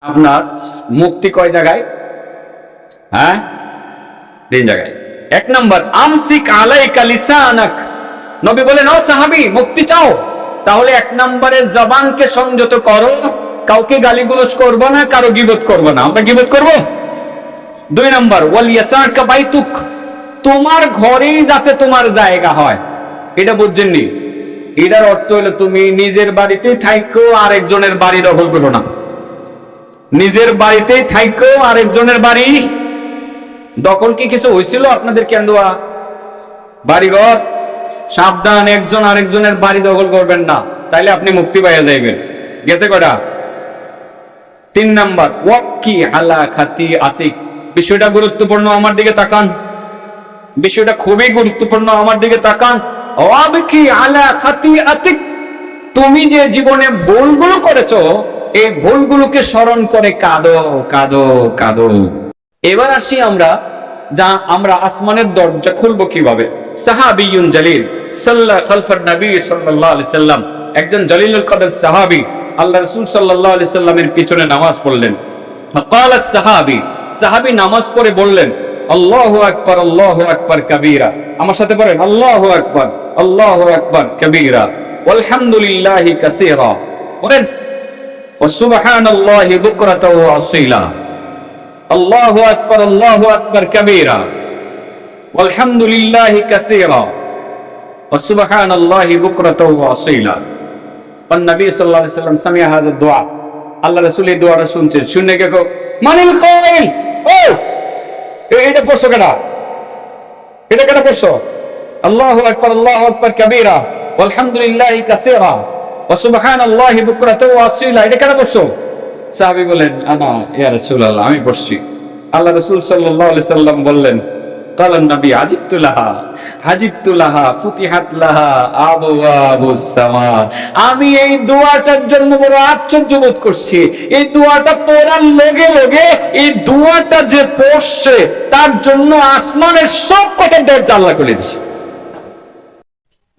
আপনার মুক্তি কয় জায়গায়? হ্যাঁ, তিন জায়গায়। এক নম্বর, আমসিক আলাইকা লিসানাক। নবী বলেন, ও সাহাবী, মুক্তি চাও তাহলে এক নম্বরে জবানকে সংযত করো, কাউকে গালিগুলোজ করবো না, কারো গীবত করবো না। আমরা গীবত করবো? দুই নম্বর, ওয়াল ইয়াসারকা বাইতুক, তোমার ঘরেই যাতে তোমার জায়গা হয়। এটা বুঝছেননি? এটার অর্থ হলো তুমি নিজের বাড়িতেই থাকো, আরেকজনের বাড়ি দখল করো না। নিজের বাড়িতেই থাকো, আরেকজনের বাড়ি দখল। কি কিছু হয়েছিল আপনাদের কেন্দুয়া বাড়িঘর? সাবধান, একজন আরেকজনের বাড়ি দখল করবেন না, তাইলে আপনি মুক্তি পাইয়া যাইবেন। গেছে কটা? তিন নাম্বার, ওয়াক্কি আলা খাতি আতিক। বিষয়টা গুরুত্বপূর্ণ, আমার দিকে তাকান। বিষয়টা খুবই গুরুত্বপূর্ণ, আমার দিকে তাকান। ওয়াবকি আলা খাতি আতিক, তুমি যে জীবনে ভুলগুলো করেছো, এই ভুলগুলোকে স্মরণ করে কাঁদো কাঁদো কাঁদো। এবার আসি আমরা আসমানের দরজা খুলবো কিভাবে। সাহাবিয়ুন জালিল সাল্লা খালফার নবী সাল্লাল্লাহু আলাইহি সাল্লাম, একজন জলিলুল কদর সাহাবী আল্লাহ রাসূল সাল্লাল্লাহু আলাইহি সাল্লামের পিছনে নামাজ পড়লেন। ফাকাল সাহাবী, সাহাবী নামাজ পড়ে বললেন, আল্লাহু আকবার কাবীরা। আমার সাথে পড়েন, আল্লাহু আকবার কাবীরা ওয়ালহামদুলিল্লাহি কাসীরা। পড়েন, ওয়াসুবহানাল্লাহি বুকরাতাও ওয়া আসীলা। আল্লাহু আকবার কাবীরা ওয়ালহামদুলিল্লাহি কাসীরা ওয়াসুবহানাল্লাহি বুকরাতাও ওয়া আসীলা। নবী সাল্লাল্লাহু আলাইহি সাল্লাম সামিয়া হাযা দুআ, আল্লাহ রাসূল এই দোয়াটা শুনছেন। শুনে গো, মানিল কাইল, ও এটা পড়ছো কেডা? এটা কেডা পড়ছো? আল্লাহু আকবার কাবীরা ওয়ালহামদুলিল্লাহি কাসীরা ওয়া সুবহানাল্লাহি বুকরাতাও ওয়া আসীলা, এটা কেডা পড়ছো? সাহাবী বলেন, আনা ইয়া রাসূলুল্লাহ, আমি পড়ছি। আল্লাহ রাসূল সাল্লাল্লাহু আলাইহি সাল্লাম বললেন, কালান নবী, আজিবতু লাহা ফুতিহাত লাহা আবওয়াবুস সামা। আমি এই দোয়াটার জন্য বড় আশ্চর্য বোধ করছি। এই দোয়াটা পড়ার লগে লগে এই দোয়াটা যে পড়ছে তার জন্য আসমানের সব কটা দরজা আল্লাহ খুলে দিয়েছে।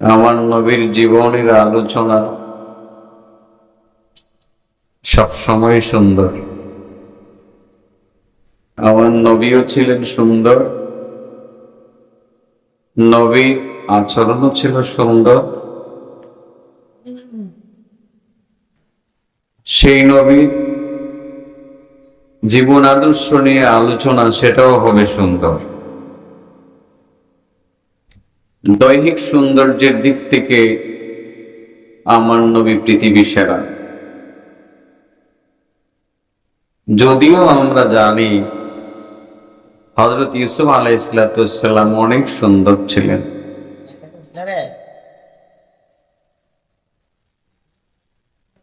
আমার নবীর জীবনের আলোচনা সব সময় সুন্দর। আমার নবীও ছিলেন সুন্দর, নবীর আচরণও ছিল সুন্দর। সেই নবীর জীবন আদর্শ নিয়ে আলোচনা, সেটাও হবে সুন্দর। দৈহিক সৌন্দর্যের দিক থেকে আমার নবী পৃথিবী সেরা। যদিও আমরা জানি হযরত ইউসুফ আলাইহিস সালাম অনেক সুন্দর ছিলেন,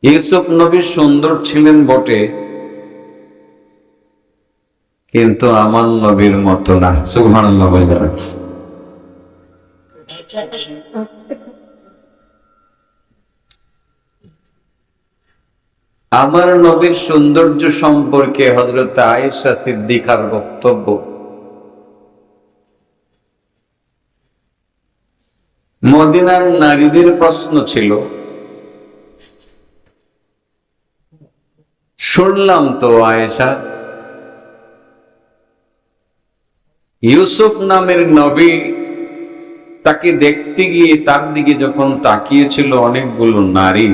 ইউসুফ নবী সুন্দর ছিলেন বটে, কিন্তু আমার নবীর মতো না। সুবহানাল্লাহ বলেন। আমার নবীর সৌন্দর্য সম্পর্কে হযরত আয়েশা সিদ্দিকার বক্তব্য, মদিনার নারীদের প্রশ্ন ছিল, শুনলাম তো আয়েশা, ইউসুফ নামের নবী, তাকে দেখতে গিয়ে তার দিকে যখন তাকিয়েছিল অনেকগুলো নারী,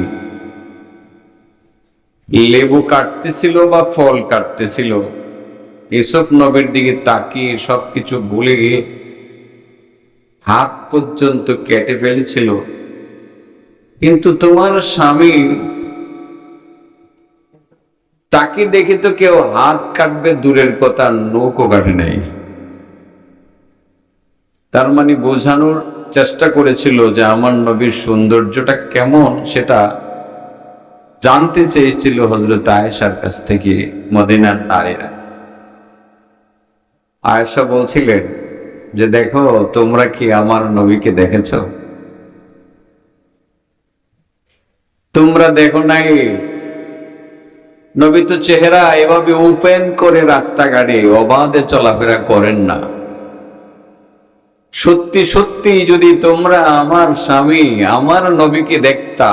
লেবু কাটতেছিল বা ফল কাটতেছিল, ইউসুফ নবীর দিকে তাকিয়ে সবকিছু ভুলে গিয়ে হাত পর্যন্ত কেটে ফেলেছিল। কিন্তু তোমার স্বামী, তাকে দেখে তো কেউ হাত কাটবে দূরের কথা, নখও কাটে নাই। তার মানে বোঝানোর চেষ্টা করেছিল যে আমার নবীর সৌন্দর্যটা কেমন, সেটা জানতে চেয়েছিল হযরত আয়েশার কাছ থেকে মদিনার নারীরা। আয়েশা বলছিলেন যে, দেখো, তোমরা কি আমার নবীকে দেখেছো? তোমরা দেখো নাই? নবী তো চেহারা এভাবে ওপেন করে রাস্তাঘাটে অবাধে চলাফেরা করেন না। সত্যি সত্যি যদি তোমরা আমার স্বামী, আমার নবীকে দেখতা,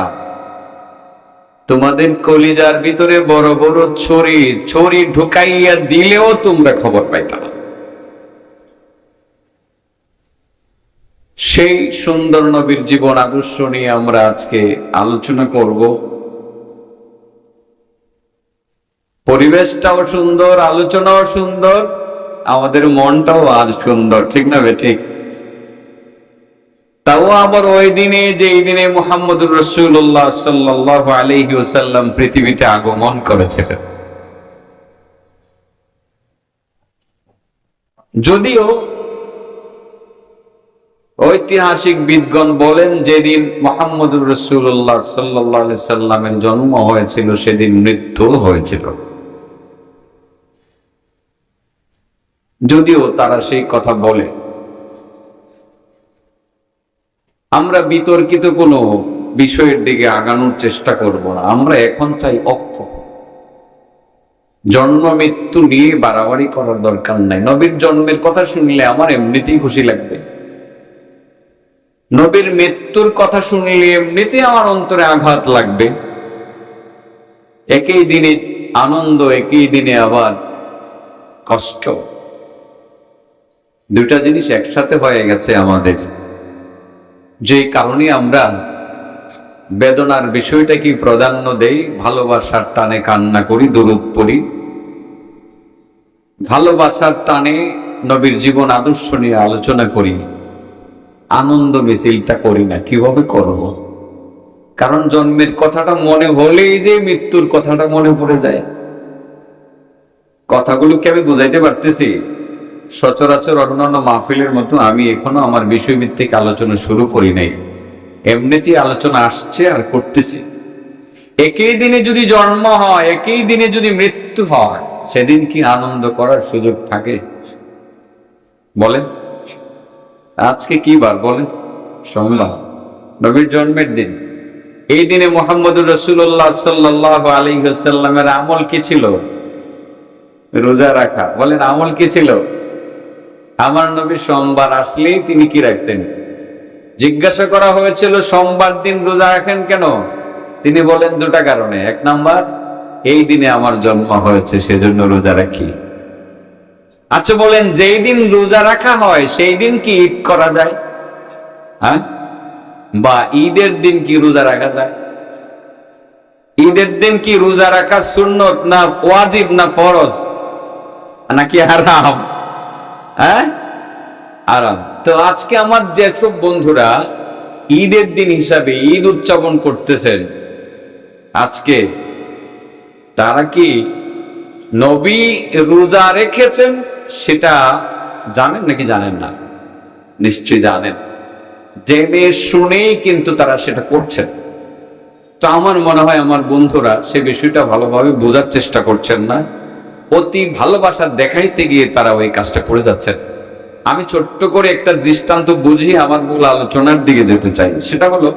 তোমাদের কলিজার ভিতরে বড় বড় ছড়ি ছড়ি ঢুকাইয়া দিলেও তোমরা খবর পাইতা না। সেই সুন্দর নবীর জীবন আদর্শ নিয়ে আমরা আজকে আলোচনা করব। পরিবেশটাও সুন্দর, আলোচনাও সুন্দর, আমাদের মনটাও আজ সুন্দর, ঠিক না বে ঠিক? তাও আবার ওই দিনে, যেই দিনে মুহাম্মদুর রাসূলুল্লাহ সাল্লাল্লাহু আলাইহি ওয়াসাল্লাম পৃথিবীতে আগমন করেছিলেন। যদিও ঐতিহাসিক বিদগণ বলেন যেদিন মুহাম্মদুর রাসূলুল্লাহ সাল্লাল্লাহু আলাইহি সাল্লামের জন্ম হয়েছিল সেদিন মৃত্যু হয়েছিল। যদিও তারা সেই কথা বলে, আমরা বিতর্কিত কোনো বিষয়ের দিকে আগানোর চেষ্টা করব না। আমরা এখন চাই ঐক্য। জন্ম মৃত্যু নিয়ে বাড়াবাড়ি করার দরকার নাই। নবীর জন্মের কথা শুনলে আমার এমনিতেই খুশি লাগবে, নবীর মৃত্যুর কথা শুনলে এমনিতেই আমার অন্তরে আঘাত লাগবে। একই দিনে আনন্দ, একই দিনে আবার কষ্ট, দুটা জিনিস একসাথে হয়ে গেছে আমাদের। যে কারণে আমরা বেদনার বিষয়টাকে প্রাধান্য দেই, ভালোবাসার টানে কান্না করি, দরুদ পড়ি, ভালোবাসার টানে নবীর জীবন আদর্শ নিয়ে আলোচনা করি, আনন্দ মিছিলটা করি না। কিভাবে করব? কারণ জন্মের কথাটা মনে হলেই যে মৃত্যুর কথাটা মনে পড়ে যায়। কথাগুলো কি আমি বুঝাইতে পারতেছি? সচরাচর অন্যান্য মাহফিলের মতো আমি এখনো আমার বিষয়ভিত্তিক আলোচনা শুরু করি নাই, এমনিতেই আলোচনা আসছে আর করতেছি। একই দিনে যদি জন্ম হয়, একই দিনে যদি মৃত্যু হয়, সেদিন কি আনন্দ করার সুযোগ থাকে? বলেন, আজকে কি বার বলেন? সোমবার, নবীর জন্মের দিন। এই দিনে মুহাম্মদুর রাসূলুল্লাহ সাল্লাল্লাহু আলাইহি ওয়াসাল্লামের আমল কি ছিল? রোজা রাখা। বলেন, আমল কি ছিল? আমার নবী সোমবার আসলেই তিনি কি রাখতেন? জিজ্ঞাসা করা হয়েছিল সোমবার দিন রোজা রাখেন কেন? তিনি বলেন দুটা কারণে। এক নাম্বার, এই দিনে আমার জন্ম হয়েছে সেজন্য রোজা রাখি। আচ্ছা বলেন, যেই দিন রোজা রাখা হয় সেই দিন কি ঈদ করা যায়? হ্যাঁ, বা ঈদের দিন কি রোজা রাখা যায়? ঈদের দিন কি রোজা রাখা সুন্নত না ওয়াজিব না ফরজ নাকি হারাম? হ্যাঁ, আরাম। তো আজকে আমার যেসব বন্ধুরা ঈদের দিন হিসাবে ঈদ উদযাপন করতেছেন আজকে, তারা কি নবী রোজা রেখেছেন সেটা জানেন নাকি জানেন না? নিশ্চয়ই জানেন। জেনে শুনেই কিন্তু তারা সেটা করছেন। তো আমার মনে হয় আমার বন্ধুরা সে বিষয়টা ভালোভাবে বোঝার চেষ্টা করছেন না, অতি ভালোবাসা দেখাইতে গিয়ে তারা ওই কাজটা করে যাচ্ছেন। আমি ছোট্ট করে একটা দৃষ্টান্ত বুঝিয়ে আমার মূল আলোচনার দিকে যেতে চাই। সেটা হলো,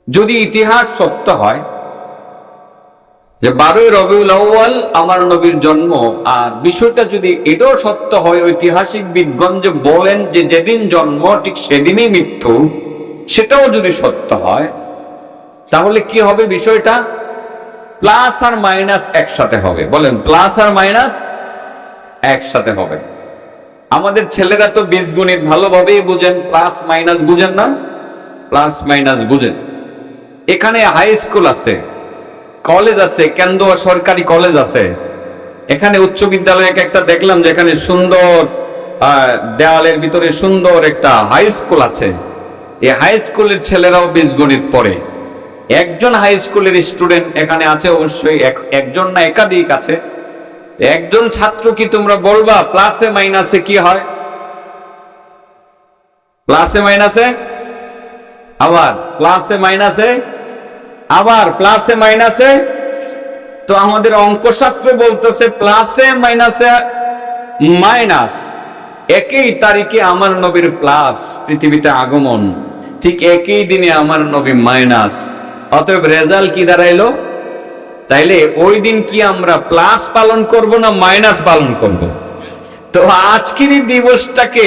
যদি ইতিহাস সত্য হয় যে 12ই রবিউল আউয়াল আমার নবীর জন্ম, আর বিষয়টা যদি এটাও সত্য হয়, ঐতিহাসিক বিদগণ যে বলেন যে যেদিন জন্ম ঠিক সেদিনই মৃত্যু, সেটাও যদি সত্য হয়, তাহলে কি হবে? বিষয়টা প্লাস আর মাইনাস একসাথে হবে। বলেন, প্লাস আর মাইনাস একসাথে হবে। আমাদের ছেলেরা তো বীজগণিত ভালোভাবেই বুঝেন, প্লাস মাইনাস বুঝেন না? প্লাস মাইনাস বুঝেন। এখানে হাই স্কুল আছে, কলেজ আছে, কেন্দ্র সরকারি কলেজ আছে। এখানে উচ্চ বিদ্যালয় একটা দেখলাম যেখানে সুন্দর দেওয়ালের ভিতরে সুন্দর একটা হাই স্কুল আছে। এই হাই স্কুলের ছেলেরাও বীজগণিত পড়ে। একজন হাই স্কুলের স্টুডেন্ট এখানে আছে, অবশ্যই একজন না একাধিক আছে। একজন ছাত্র কি তোমরা বলবা প্লাসে মাইনাসে কি হয়? প্লাসে মাইনাসে, আবার প্লাসে মাইনাসে, আবার প্লাসে মাইনাসে। তো আমাদের অঙ্কশাস্ত্রে বলতেছে প্লাসে মাইনাসে মাইনাস। একই তারিখে আমার নবীর প্লাস, পৃথিবীতে আগমন, ঠিক একই দিনে আমার নবী মাইনাস। অতএব রেজাল্ট কি দাঁড়াইলো? তাইলে ওই দিন কি আমরা প্লাস পালন করব না মাইনাস পালন করব? তো আজকের দিবসটাকে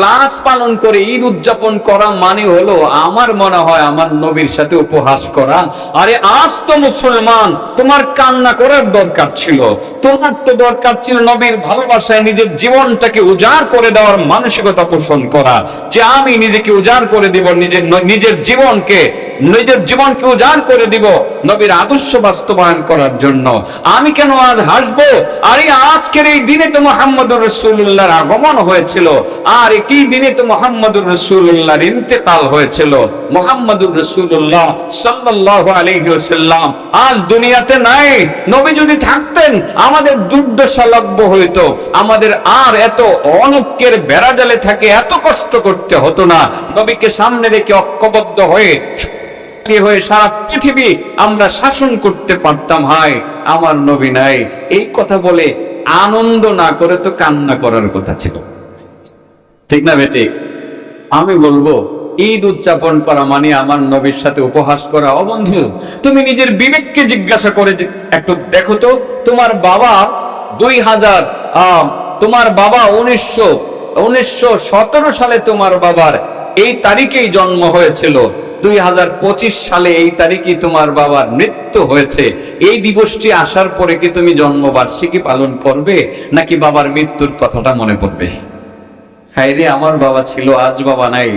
প্লাস পালন করে ঈদ উদযাপন করা মানে হলো আমার মনে হয় আমার নবীর সাথে উপহাস করা। আরে আজ তো মুসলমান, তোমার কান্না করার দরকার ছিল, তোমার তো দরকার ছিল নবীর ভালোবাসায় নিজের জীবনটাকে উজাড় করে দেওয়ার মানসিকতা পোষণ করা, যে আমি নিজেকে উজাড় করে দিব, নিজের জীবনকে উজাড় করে দিব নবীর আদর্শ বাস্তবায়ন করার জন্য। আমি কেন আজ হাসবো? আরে আজকের এই দিনে তো মুহাম্মদুর রাসূলুল্লাহর আগমন হয়েছিল, আর একই দিনে তো মুহাম্মদুর রাসূলুল্লাহর ইন্তেকাল হয়েছিল। মুহাম্মদুর রাসূলুল্লাহ সাল্লাল্লাহু আলাইহি ওয়াসাল্লাম আজ দুনিয়াতে নাই। নবী যদি থাকতেন আমাদের দুর্দশা লাগবে হইতো, আমাদের আর এত অনৈক্যের বেড়াজালে থাকে এত কষ্ট করতে হতো না। নবীকে সামনে রেখে ঐক্যবদ্ধ হয়ে সারা পৃথিবী আমরা শাসন করতে পারতাম। হায় আমার নবী নাই, এই কথা বলে আনন্দ না করে তো কান্না করার কথা ছিল, ঠিক না বেটি? আমি বলবো ঈদ উদযাপন করা মানে আমার নবীর সাথে উপহাস করা। ও বন্ধু, তুমি নিজের বিবেককে জিজ্ঞাসা করে একটু দেখো তো, তোমার বাবা 1917 সালে তোমার বাবার এই তারিখেই জন্ম হয়েছিল, 2025 সালে এই তারিখে তোমার বাবার মৃত্যু হয়েছে। এই দিবসটি আসার পরে কি তুমি জন্মবার্ষিকী পালন করবে, নাকি বাবার মৃত্যুর কথাটা মনে পড়বে? হায় রে, আমার বাবা ছিল, আজ বাবা নাই।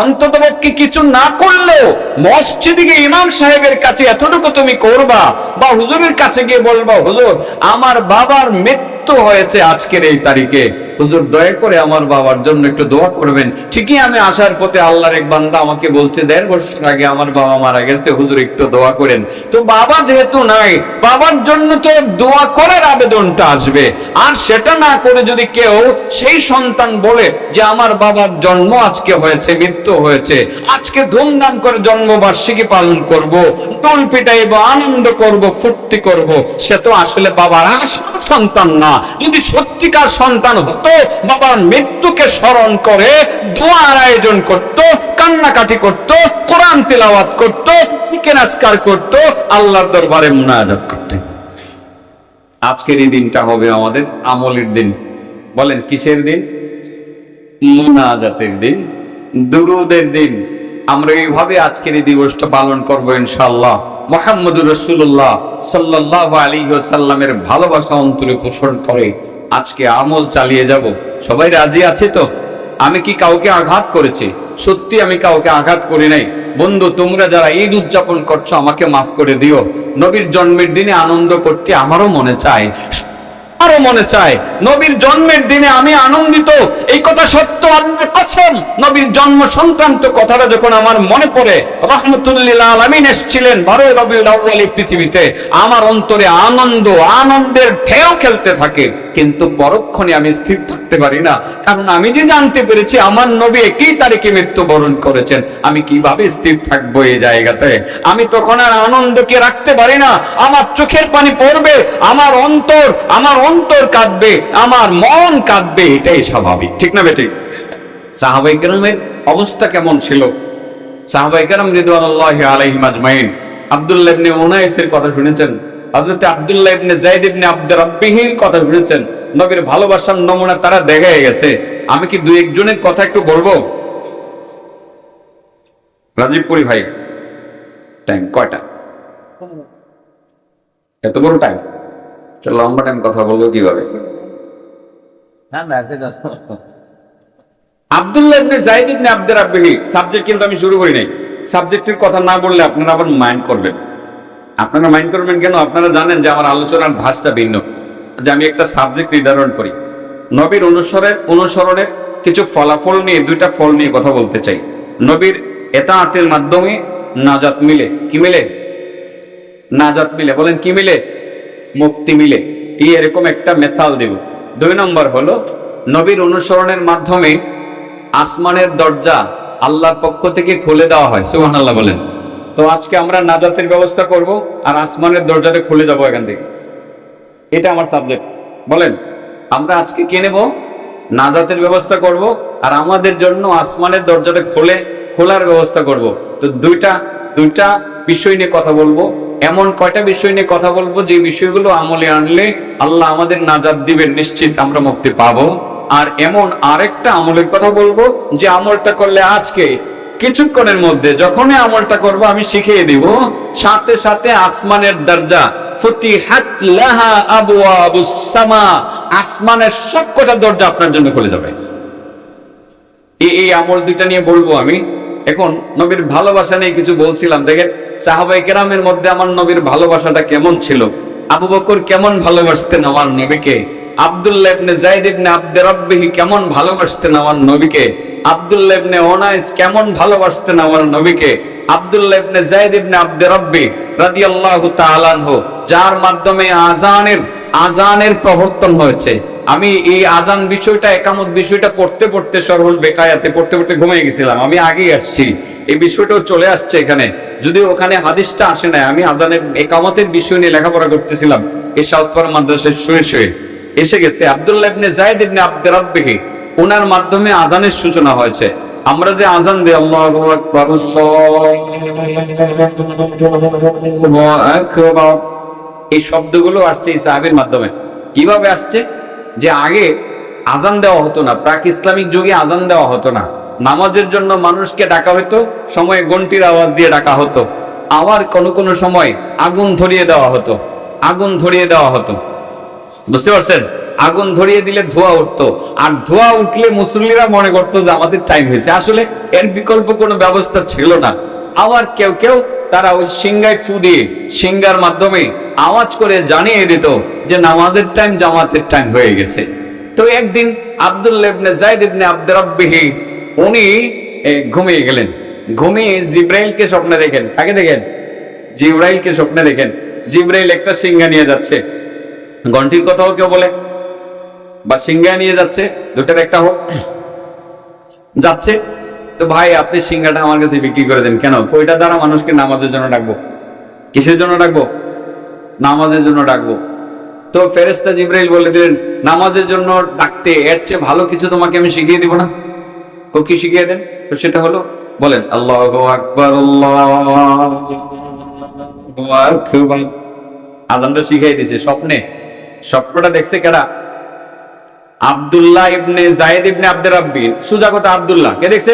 অন্ততপক্ষে কিছু না করলেও মসজিদে গিয়ে ইমাম সাহেবের কাছে এতটুকু তুমি করবা, বা হুজুরের কাছে গিয়ে বলবা, হুজুর আমার বাবার মৃত্যু হয়েছে আজকের এই তারিখে, হুজুর দয়া করে আমার বাবার জন্য একটু দোয়া করবেন। ঠিকই আমি আসার পথে আল্লাহর এক বান্দা আমাকে বলছে 1.5 বছর আগে আমার বাবা মারা গেছে, হুজুর একটু দোয়া করেন। তো বাবা যেহেতু নাই, বাবার জন্য তো দোয়া করার আবেদনটা আসবে। আর সেটা না করে যদি কেউ সেই সন্তান বলে যে আমার বাবার জন্ম আজকে হয়েছে, মৃত্যু হয়েছে, আজকে ধুমধাম করে জন্মবার্ষিকী পালন করব, টোল পিটাইব, আনন্দ করব, ফুর্তি করব, সে তো আসলে বাবার আসল সন্তান না। যদি সত্যিকার সন্তান হতো, বাবার মৃত্যুকে স্মরণ করে দোয়ার আয়োজন করত, কান্নাকাটি করত, কোরআন তিলাওয়াত করত, জিকির আজকার করত, আল্লাহর দরবারে মুনাজাত করত। আজকের এই দিনটা হবে আমাদের আমলের দিন। বলেন কিসের দিন? মুনাজাতের দিন, দুরুদের দিন। আমরা এইভাবে আজকের এই দিবসটা পালন করব ইনশাআল্লাহ। মুহাম্মদুর রাসূলুল্লাহ সাল্লাল্লাহু আলাইহি ওয়াসাল্লামের ভালোবাসা অন্তরে পোষণ করে আজকে আমল চালিয়ে যাব। সবাই রাজি আছে তো? আমি কি কাউকে আঘাত করেছি? সত্যি আমি কাউকে আঘাত করি নাই। বন্ধু, তোমরা যারা ঈদ উদযাপন করছো আমাকে মাফ করে দিও। নবীর জন্মের দিনে আনন্দ করতে আমারও মনে চায়, আরো মনে চায়। নবীর জন্মের দিনে আমি আনন্দিত, এই কথা সত্য, আল্লাহর কসম। নবীর জন্ম সংক্রান্ত কথাটা যখন আমার মনে পড়ে, রাহমাতুল লিল আলামিন এসেছিলেন 12 রবিউল আউয়াল পৃথিবীতে, আমার অন্তরে আনন্দের ঢেউ খেলতে থাকে। কিন্তু পরক্ষণে আমি স্থির থাকতে পারি না, কারণ আমি যে জানতে পেরেছি আমার নবী একই তারিখে মৃত্যুবরণ করেছেন। আমি কিভাবে স্থির থাকবো এই জায়গাতে? আমি তখন আর আনন্দকে রাখতে পারি না, আমার চোখের পানি পড়বে, আমার অন্তর কাঁদবে, আমার মন কাঁদবে, এটাই স্বাভাবিক, ঠিক না বেটি? সাহাবায়ে কেরামের অবস্থা কেমন ছিল? সাহাবায়ে কেরাম রিদওয়ানুল্লাহি আলাইহিম আজমাইন, আব্দুল্লাহ ইবনে উনাইসের কথা শুনেছেন, হযরত আব্দুল্লাহ ইবনে যায়েদ ইবনে আব্দুর রাব্বিহির কথা শুনেছেন। নবীর ভালোবাসার নমুনা তারা দেখে গেছে। আমি কি দুই একজনের কথা একটু বলবো? রাজীবপুরি ভাই, টাইম কয়টা? এত বড় টাইম? লম্বা টাইম কথা বলবো কিভাবে? আব্দুল্লাহ ইবনে যায়েদ ইবনে আব্দুর রাব্বিহি সাবজেক্ট কিন্তু আমি শুরু করি নাই। সাবজেক্টের কথা না বললে আপনারা আবার মাইন্ড করবেন। আপনারা মাইন্ড করবেন কেন? আপনারা জানেন যে আমার আলোচনার ভাষটা ভিন্ন, যে আমি একটা সাবজেক্ট নির্ধারণ করি। নবীর অনুসরণের কিছু ফলাফল নিয়ে, দুইটা ফল নিয়ে কথা বলতে চাই। নবীর ইতাআতের মাধ্যমে নাজাত মিলে। কি মিলে? নাজাত মিলে। বলেন কি মিলে? মুক্তি মিলে। এরকম একটা মিসাল দেব। 2 নম্বর হলো নবীর অনুসরণের মাধ্যমে আসমানের দরজা আল্লাহর পক্ষ থেকে খুলে দেওয়া হয়। সুবহানাল্লাহ বলেন। তো আজকে আমরা নাজাতের ব্যবস্থা করব, আর আসমানের দরজাটা খুলে যাব এখান থেকে। এটা আমার সাবজেক্ট। বলেন, আমরা আজকে কি নেব? নাজাতের ব্যবস্থা করব, আর আমাদের জন্য আসমানের দরজাটা খোলার ব্যবস্থা করব। তো দুইটা বিষয় নিয়ে কথা বলবো। এমন কয়টা বিষয় নিয়ে কথা বলবো যে বিষয়গুলো আমলে আনলে আল্লাহ আমাদের নাজাত দিবেন, নিশ্চিত আমরা মুক্তি পাবো। আর এমন আরেকটা আমলের কথা বলবো যে আমলটা করলে আজকে কিছুক্ষণের মধ্যে যখনই আমলটা করব আমি শিখিয়ে দিব, সাথে সাথে আসমানের দরজা ফুতিহাত লাহা আবওয়াবুস সামা, আসমানের সবকটা দরজা আপনার জন্য খুলে যাবে। এই আমল দুইটা নিয়ে বলবো আমি এখন। নবীর ভালোবাসা নিয়ে কিছু বলছিলাম, দেখেন সাহাবায়ে কেরামের মধ্যে আমার নবীর ভালোবাসাটা কেমন ছিল। আবু বকর কেমন ভালোবাসতেন আমার নবীকে, আব্দুল্লাহ ইবনে যায়েদ ইবনে আব্দে রাব্বিহি কেমন ভালোবাসতেন আমার নবীকে, আব্দুল্লাহ ইবনে উনাইস কেমন ভালোবাসতেন আমার নবীকে, আব্দুল্লাহ ইবনে যায়েদ ইবনে আব্দে রাব্বি রাদিয়াল্লাহু তাআলা আনহু, যার মাধ্যমে আজানের প্রবর্তন হয়েছে। আমি এই আজান বিষয়টা, একামত বিষয়টা পড়তে পড়তে সরহুল বেকায়াতে পড়তে পড়তে ঘুমিয়ে গেছিলাম। আমি আগেই আসছি, এই বিষয়টাও চলে আসছে এখানে, যদিও ওখানে হাদিসটা আসে না। আমি আজানের একামতের বিষয় নিয়ে লেখাপড়া করতেছিলাম এই সাউথপাড়া মাদ্রাসায় শুয়ে শুয়ে, এসে গেছে আব্দুল্লাহ ইবনে যায়েদ ইবনে আব্দে রাব্বিহি, ওনার মাধ্যমে আজানের সূচনা হয়েছে। আমরা যে আজান দিই আল্লাহু আকবার আল্লাহু আকবার, এই শব্দগুলো আসছে এই সাহাবীর মাধ্যমে। কিভাবে আসছে? যে আগে আজান দেওয়া হতো না, প্রাক ইসলামিক যুগে আজান দেওয়া হতো না। নামাজের জন্য মানুষকে ডাকা হতো, সময়ে ঘন্টির আওয়াজ দিয়ে ডাকা হতো। আবার কোন সময় আগুন ধরিয়ে দেওয়া হতো, বুঝতে পারছেন? আগুন ধরিয়ে দিলে ধোঁয়া উঠতো, আর ধোঁয়া উঠলে মুসল্লিরা মনে করতো যে আমাদের টাইম হয়েছে। আসলে এর বিকল্প কোনো ব্যবস্থা ছিল না। আবার কেউ তারা ওই সিংগায় ফু দিয়ে, সিংগার মাধ্যমে আওয়াজ করে জানিয়ে দিত যে নামাজের টাইম, জামাতের টাইম হয়ে গেছে। তো একদিন আব্দুল্লাহ ইবনে যায়েদ ইবনে আব্দে রাব্বিহি উনি ঘুমিয়ে গেলেন। ঘুমিয়ে জিব্রাইলকে স্বপ্নে দেখেন। কাকে দেখেন? জিব্রাইলকে স্বপ্নে দেখেন। জিব্রাইল একটা সিংহা নিয়ে যাচ্ছে, ঘন্টির কথাও কেউ বলে, বা সিংহা নিয়ে যাচ্ছে, দুটার একটা হোক, যাচ্ছে। তো ভাই আপনি সিংহাটা আমার কাছে বিক্রি করে দেন। কেন? ওইটা দ্বারা মানুষকে নামাজের জন্য ডাকবো। কিসের জন্য ডাকবো? নামাজের জন্য ডাকবো। তো ফেরেশতা জিব্রাইল বলে দিলেন, নামাজের জন্য ডাকতে এর চেয়ে ভালো কিছু তোমাকে আমি শিখিয়ে দিব না? কি শিখিয়ে দেন? তো সেটা হলো, বলেন আল্লাহু আকবার আল্লাহু আকবার। আযানটা শিখিয়ে দিয়েছে স্বপ্নে। স্বপ্নটা দেখছে কেডা? আব্দুল্লাহ ইবনে যায়েদ ইবনে আব্দে রাব্বি। সোজা কথা আব্দুল্লাহ। কে দেখছে?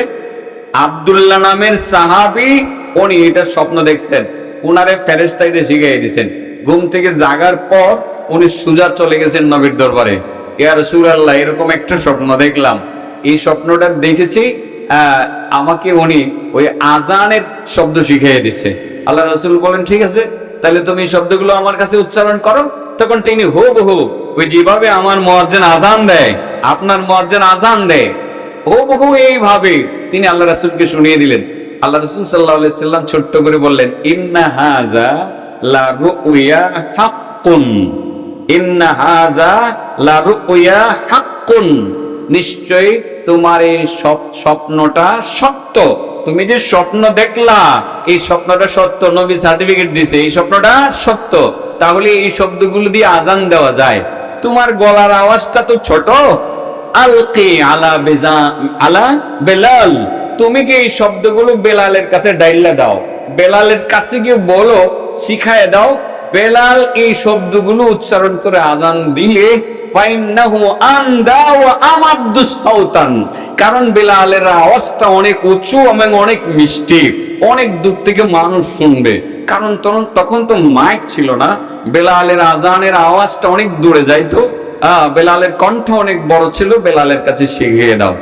আব্দুল্লাহ নামের সাহাবী, উনি এটা স্বপ্ন দেখছেন। উনারে ফেরেশতা এটা শিখিয়ে দিয়েছেন। ঘুম থেকে জাগার পর উনি সোজা চলে গেছেন নবীর দরবারে। ইয়া রাসূলুল্লাহ, এরকম একটা স্বপ্ন দেখলাম, এই স্বপ্নটা দেখেছি, আমাকে উনি ওই আজানের শব্দ শিখিয়ে দিচ্ছে। আল্লাহ রাসূল বলেন, ঠিক আছে, তাহলে তুমি এই শব্দগুলো আমার কাছে উচ্চারণ করো। তখন তিনি হুবহু ওই যেভাবে আমার মুয়াজ্জিন আজান দেয়, আপনার মুয়াজ্জিন আজান দেয়, হুবহু এইভাবে তিনি আল্লাহ রাসূলকে শুনিয়ে দিলেন। আল্লাহ রাসূল সাল্লাল্লাহু আলাইহি সাল্লাম ছোট্ট করে বললেন, ইন্না হাযা লা রুয়া হাক্কুন, ইন্না হাযা লা রুয়া হাক্কুন, নিশ্চয়ই তোমার এই স্বপ্নটা সত্য। তুমি যে স্বপ্ন দেখলা, এই স্বপ্নটা সত্য। নবী সার্টিফিকেট দিয়েছে এই স্বপ্নটা সত্য। তাহলে এই শব্দগুলো দিয়ে আজান দেওয়া যায়। তোমার গলার আওয়াজটা তো ছোট, আলকি আলা বেলাল, তুমি কি এই শব্দগুলো বেলালের কাছে ডাইলা দাও, বেলালের কাছে গিয়ে বলো, শিখায় দাও। বেলাল এই শব্দগুলো উচ্চারণ করে আজান দিলে কারণ বেলালের আওয়াজটা অনেক উঁচু এবং অনেক মিষ্টি, অনেক দূর থেকে মানুষ শুনবে। কারণ তখন তো মাইক ছিল না, বেলালের আজানের আওয়াজটা অনেক দূরে যাইতো। বেলালের কণ্ঠ অনেক বড় ছিল, বেলালের কাছে শিখিয়ে দাও।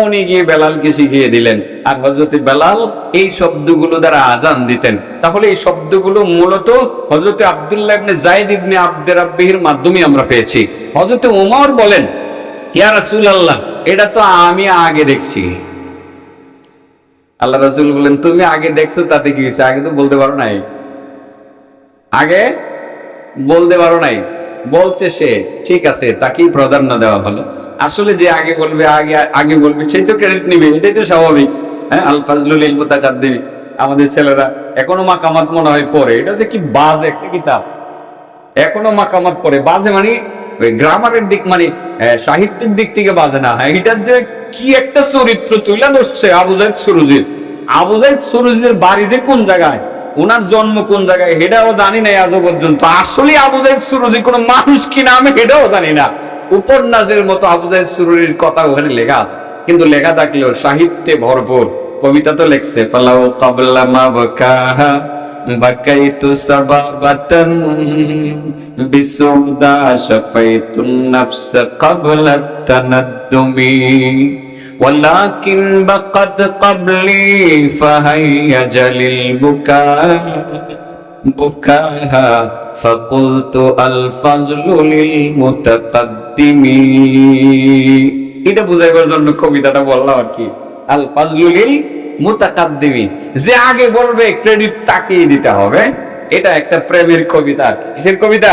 উনি গিয়ে বেলালকে শিখিয়ে দিলেন, আর হযরতে বেলাল এই শব্দগুলো দ্বারা আজান দিতেন। তাহলে এই শব্দগুলো মূলত হযরতে আব্দুল্লাহ ইবনে যায়েদ ইবনে আব্দে রাব্বিহির মাধ্যমে আমরা পেয়েছি। হযরতে ওমর বলেন, ইয়া রাসূলুল্লাহ, এটা তো আমি আগে দেখছি। আল্লাহ রাসূল বলেন, তুমি আগে দেখছো তাতে কি হয়েছে? আগে তো বলতে পারো নাই, আগে বলতে পারো নাই। বলছে সে, ঠিক আছে, তাকেই প্রাধান্য দেওয়া হলো। আসলে যে আগে বলবে, আগে বলবে, সেই তো ক্রেডিট নিবে, এটাই তো স্বাভাবিক। হ্যাঁ, আল ফাজলুল ইল মুতাকাদ্দিম। আমাদের ছেলেরা এখনো মাকামাত মনে হয় পড়ে। এটা যে কি বাজ একটা কিতাব, এখনো মাকামাত পড়ে। বাজে মানে গ্রামারের দিক, মানে সাহিত্যিক দিক থেকে বাজে না। হ্যাঁ, এটার যে কি একটা চরিত্র তুলে ধরছে আবু যায়েদ সুরুজি। আবু যায়েদ সুরুজির বাড়ি যে কোন জায়গায়, ওনার জন্ম কোন জায়গায়, এটাও জানি না আজও পর্যন্ত। আসলে আবু যায়েদ সুরুজি কোন মানুষ কিনা আমি এটাও জানি না। উপন্যাসের মতো আবু জাহিদ সুরুরির কথা ওখানে লেখা আছে, কিন্তু লেখা থাকলেও সাহিত্যে ভরপুর। কবিতা তো লেখছে, ফালাউ ক্বাবলা মা বাকাহা বাকাইতু সাবাবাতান বিসুদা শাফাইতুন নাফস ক্বাবলা তানাদ্দুমি ওয়ালাকিন বাকাত ক্বাবলি ফাহাইয়াজ লিল বুকা বুকাহা ফাকুলতু আল ফাজলু লিল মুতাকাদ্দিমি। এটা বুঝাইবার জন্য কবিতাটা বললাম আর কি, আল ফাজলু লিল মুতাকাদ্দিমি, যে আগে বলবে ক্রেডিট তাকেই দিতে হবে। এটা একটা প্রেমের কবিতা। কিসের কবিতা?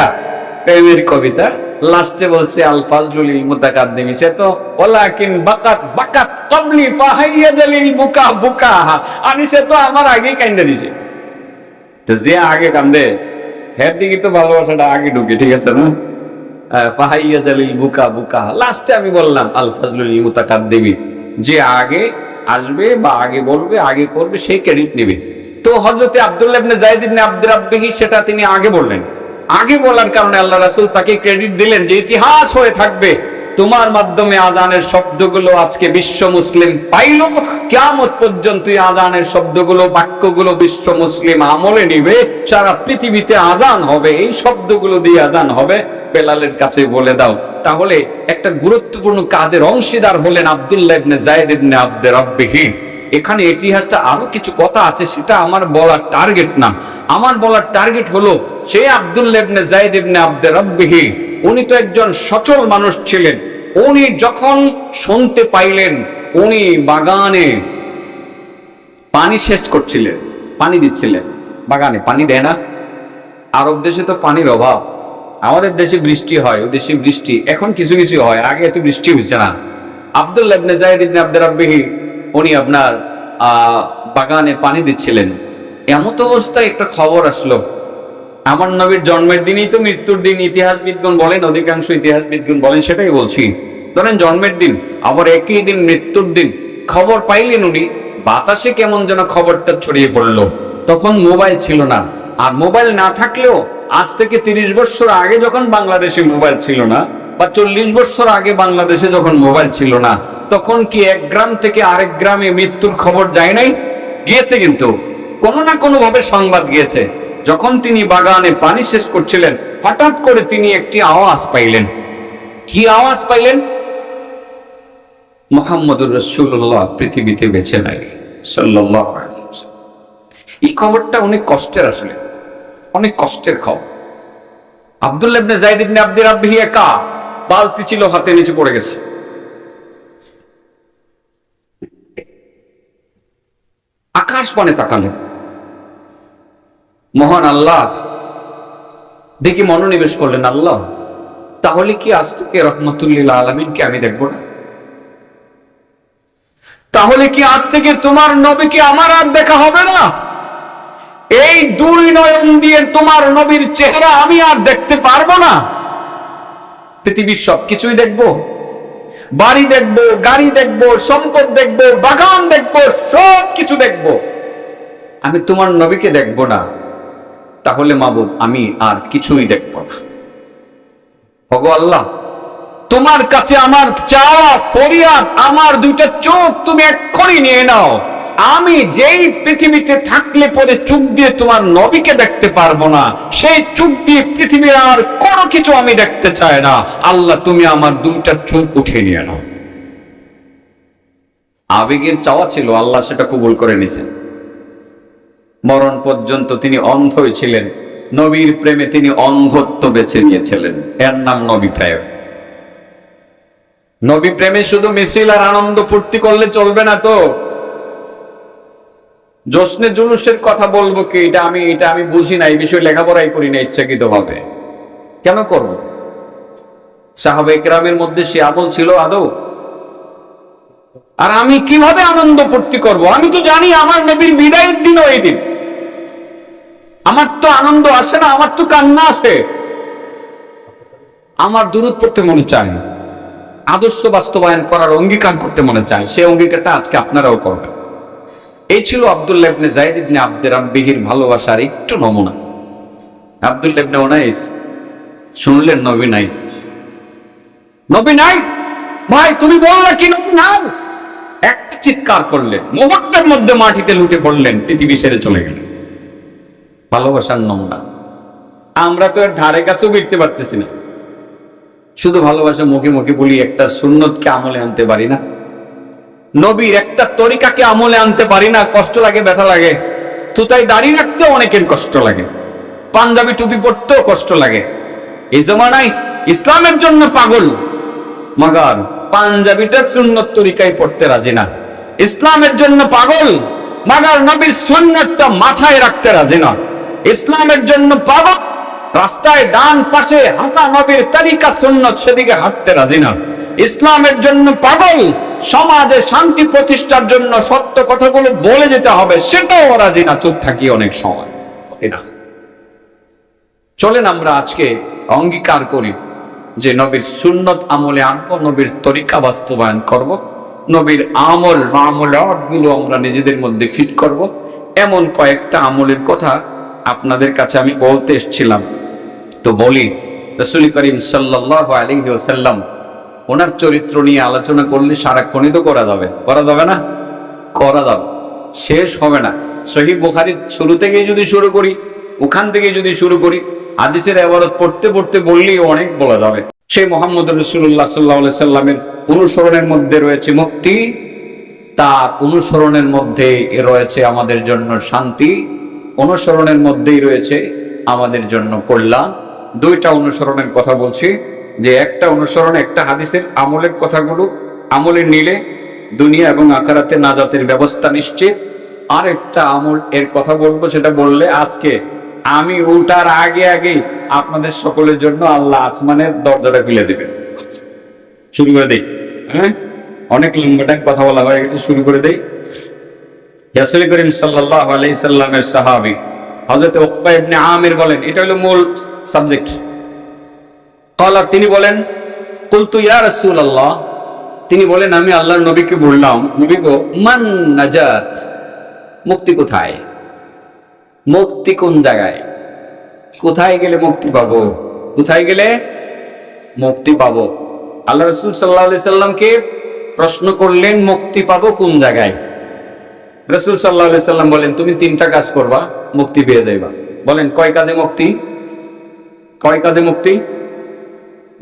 প্রেমের কবিতা। লাস্টে বলছে আল ফাজলু লিল মুতাকাদ্দিমি, সে তো ওয়ালাকিন বাকাত বাকাত ক্বাবলি ফাহাইয়াজ লিল বুকা বুকাহা, আমি সে তো আমার আগেই কান্দে দিছে। তো যে আগে কান্দে হের দিকে তো ভালোবাসাটা আগে ঢুকে, ঠিক আছে না? ফাহাইয়াজ লিল বুকা বুকাহা, লাস্টে আমি বললাম আল ফাজলু লিল মুতাকাদ্দিমি, যে আগে আসবে বা আগে বলবে আগে করবে সেই ক্রেডিট নেবে। তো হযরতে আব্দুল্লাহ ইবনে যায়েদ ইবনে আব্দ রাব্বিহি সেটা তিনি আগে বললেন। আগে বলার কারণে আল্লাহ রাসূল তাকে ক্রেডিট দিলেন যে ইতিহাস হয়ে থাকবে, তোমার মাধ্যমে আজানের শব্দগুলো আজকে বিশ্ব মুসলিম পাইল, কিয়ামত পর্যন্ত এই আজানের শব্দগুলো বাক্যগুলো বিশ্ব মুসলিম আমলে নিবে, সারা পৃথিবীতে আজান হবে, এই শব্দগুলো দিয়ে আজান হবে। বেলালের কাছে বলে দাও। তাহলে একটা গুরুত্বপূর্ণ কাজের অংশীদার হলেন আব্দুল্লাহ ইবনে যায়েদ ইবনে আব্দ রাব্বিহি। এখানে ইতিহাসটা আরো কিছু কথা আছে, সেটা আমার বলার টার্গেট না। আমার বলার টার্গেট হলো সেই আব্দুল্লাহ ইবনে যায়েদ ইবনে আব্দ রাব্বিহি, উনি তো একজন সচল মানুষ ছিলেন। উনি যখন শুনতে পাইলেন উনি বাগানে পানি শেষ করছিলেন, পানি দিচ্ছিলেন, বাগানে পানি দেয় না। আরব দেশে তো পানির অভাব, আমাদের দেশে বৃষ্টি হয়, ওই দেশে বৃষ্টি এখন কিছু কিছু হয়, আগে এত বৃষ্টি হচ্ছে না। আব্দুল্লাহ ইবনে যায়েদ ইবনে আব্দ রাব্বিহি উনি আপনার বাগানে পানি দিচ্ছিলেন। এমত অবস্থায় একটা খবর আসলো, আমার নবীর জন্মের দিনই তো মৃত্যুর দিন ইতিহাসবিদগণ বলেন, অধিকাংশ ইতিহাসবিদগণ বলেন, সেটাই বলছি। ধরেন জন্মের দিন আবার একই দিন মৃত্যুর দিন, খবর পাইলেন উনি, বাতাসে কেমন যেন খবরটা ছড়িয়ে পড়লো। তখন মোবাইল ছিল না, আর মোবাইল না থাকলেও আজ থেকে 30 বছর আগে যখন বাংলাদেশে মোবাইল ছিল না, বা 40 বছর আগে বাংলাদেশে যখন মোবাইল ছিল না, তখন কি এক গ্রাম থেকে আরেক গ্রামে মৃত্যুর খবর যায় নাই? গিয়েছে, কিন্তু কোনো না কোনো ভাবে সংবাদ গিয়েছে। যখন তিনি বাগানে পানি শেষ করছিলেন, হঠাৎ করে তিনি একটি আওয়াজ পাইলেন। কি আওয়াজ পাইলেন? মুহাম্মদুর রাসূলুল্লাহ পৃথিবীতে বেঁচে নাই সাল্লাল্লাহু আলাইহি ওয়াসাল্লাম। এই খবরটা অনেক কষ্টের, আসলে অনেক কষ্টের খবর। আব্দুল্লাহ ইবনে যায়েদ ইবনে আব্দ রাব্বিহি একা, বালতি ছিল হাতে, নিচে পড়ে গেছে। আকাশ পানে তাকালেন, মহান আল্লাহ দেখি মনোনিবেশ করলেন, আল্লাহ তাহলে কি আজ থেকে রহমাতুল লিল আলামিনকে আমি দেখবো না? তাহলে কি আজ থেকে তোমার নবীকে আমার আর দেখা হবে না? এই দুই নয়ন দিয়ে তোমার নবীর চেহারা আমি আর দেখতে পারবো না? পৃথিবীর সবকিছুই দেখবো, বাড়ি দেখবো, গাড়ি দেখবো, সম্পদ দেখবো, বাগান দেখবো, সবকিছু দেখবো, আমি তোমার নবীকে দেখবো না? তাহলে মাবুদ আমি আর কিছুই দেখবো না। ওগো আল্লাহ, তোমার কাছে আমার চাওয়া ফরিয়াদ, আমার দুইটা চোখ তুমি এক্ষুনি নিয়ে নাও। আমি যেই পৃথিবীতে থাকলে পরে চোখ দিয়ে তোমার নবীকে দেখতে পারবো না, সেই চোখ দিয়ে পৃথিবীর আর কোনো কিছু আমি দেখতে চাই না। আল্লাহ তুমি আমার দুইটা চোখ উঠে নিয়ে নাও। আবেগের চাওয়া ছিল, আল্লাহ সেটা কবুল করে নিয়েছেন। মরণ পর্যন্ত তিনি অন্ধই ছিলেন, নবীর প্রেমে তিনি অন্ধত্ব বেছে নিয়েছিলেন। এর নাম নবী প্রেম। নবী প্রেমে শুধু মিছিল আর আনন্দ ফুর্তি করলে চলবে না তো। জশ্নে জুলুসের কথা বলবো কি, এটা আমি বুঝি না, এই বিষয়ে লেখাপড়াই করি না ইচ্ছাকৃত ভাবে। কেন করব? সাহাবায়ে কেরামের মধ্যে সে আমল ছিল আদৌ? আর আমি কিভাবে আনন্দ ফুর্তি করব? আমি তো জানি আমার নবীর বিদায়ের দিনও এই দিন। আমার তো আনন্দ আসে না, আমার তো কান্না আসে। আমার দুরূদ পড়তে মনে চায়, আদর্শ বাস্তবায়ন করার অঙ্গীকার করতে মনে চায়। সেই অঙ্গীকারটা আজকে আপনারাও করবেন। এই ছিল আব্দুল্লাহ ইবনে যায়েদ ইবনে আব্দ রাব্বিহির ভালোবাসার একটু নমুনা। আব্দুল্লাহ ইবনে উনাইস শুনলেন নবী নাই, নবী নাই, ভাই তুমি বললে কি নবী নাই? একটা চিৎকার করলেন, মুহূর্তের মধ্যে মাটিতে লুটে পড়লেন, পৃথিবী ছেড়ে চলে গেলেন। ভালোবাসার নমুনা। আমরা তো এর ধারে কাছেও বিটতে পারতেছি না। শুধু ভালোবাসা মুখে মুখে বলি, একটা সুন্নতকে আমলে আনতে পারি না, নবীর একটা তরিকাকে আমলে আনতে পারি না। কষ্ট লাগে, ব্যথা লাগে। তুতাই দাঁড়িয়ে রাখতেও অনেকের কষ্ট লাগে, পাঞ্জাবি টুপি পড়তেও কষ্ট লাগে। এই জমানায় ইসলামের জন্য পাগল, মাগার পাঞ্জাবিটা সুন্নত তরিকায় পড়তে রাজি না। ইসলামের জন্য পাগল, মাগার নবীর সুন্নতটা মাথায় রাখতে রাজি না। ইসলামের জন্য পাগল, রাস্তায় ডান পাশে হাঁটা নবীর তরিকা সুন্নত সেদিকে হাঁটতে রাজি না। ইসলামের জন্য পাগল, সমাজে শান্তি প্রতিষ্ঠার জন্য সত্য কথাগুলো বলে যেতে হবে, সেটাও রাজি না, চুপ থাকি অনেক সময়। চলেন আমরা আজকে অঙ্গীকার করি যে নবীর সুন্নত আমলে আনবো, নবীর তরিকা বাস্তবায়ন করব, নবীর আমলগুলো আমরা নিজেদের মধ্যে ফিট করব। এমন কয়েকটা আমলের কথা আপনাদের কাছে আমি বলতে এসেছিলাম। তো বলি, রাসূল করিম সাল্লাল্লাহু আলাইহি ওয়াসাল্লাম ওনার চরিত্র নিয়ে আলোচনা করলে সারাক্ষণই তো করা যাবে না? করা যাবে, শেষ হবে না। সহিহ বুখারীর শুরু থেকে যদি শুরু করি, ওখান থেকে যদি শুরু করি, হাদিসের ইবারত পড়তে পড়তে বললেই অনেক বলা যাবে। সেই মুহাম্মদ রাসূলুল্লাহ সাল্লাল্লাহু আলাইহি সাল্লামের অনুসরণের মধ্যে রয়েছে মুক্তি, তার অনুসরণের মধ্যে রয়েছে আমাদের জন্য শান্তি, অনুসরণের মধ্যেই রয়েছে আমাদের জন্য কল্যাণ। দুইটা অনুসরণের কথা বলছি, যে একটা অনুসরণ, একটা হাদিসের আমলের কথাগুলো আমলে নিলে দুনিয়া এবং আখিরাতে নাজাতের ব্যবস্থা নিশ্চিত। আর একটা আমল এর কথা বলবো, সেটা বললে আজকে আমি উঠার আগে আগে আপনাদের সকলের জন্য আল্লাহ আসমানের দরজাটা খুলে দিবেন। শুরু করে দেই, হ্যাঁ, অনেক লম্বাটা কথা বলা হয়ে গেছে, শুরু করে দেই। রাসূল করিম সাল্লাল্লাহু আলাইহি সাল্লামের সাহাবী হযরত উকবা ইবনে আমির বলেন, এটা হলো মূল সাবজেক্ট। ক্বালা, তিনি বলেন, কুলতু ইয়া রাসূলুল্লাহ, তিনি বলেন আমি আল্লাহর নবীকে বললাম, নবী গো, মান নাজাত, মুক্তি কোথায়? মুক্তি কোন জায়গায়? কোথায় গেলে মুক্তি পাবো? কোথায় গেলে মুক্তি পাবো? আল্লাহ রাসূল সাল্লাল্লাহু আলাইহি সাল্লামকে প্রশ্ন করলেন, মুক্তি পাবো কোন জায়গায়? রাসূল সাল্লাল্লাহু আলাইহি সাল্লাম বলেন, তুমি তিনটা কাজ করবা, মুক্তি পেয়ে যাইবা। বলেন কয় কাজে মুক্তি? কয় কাজে মুক্তি?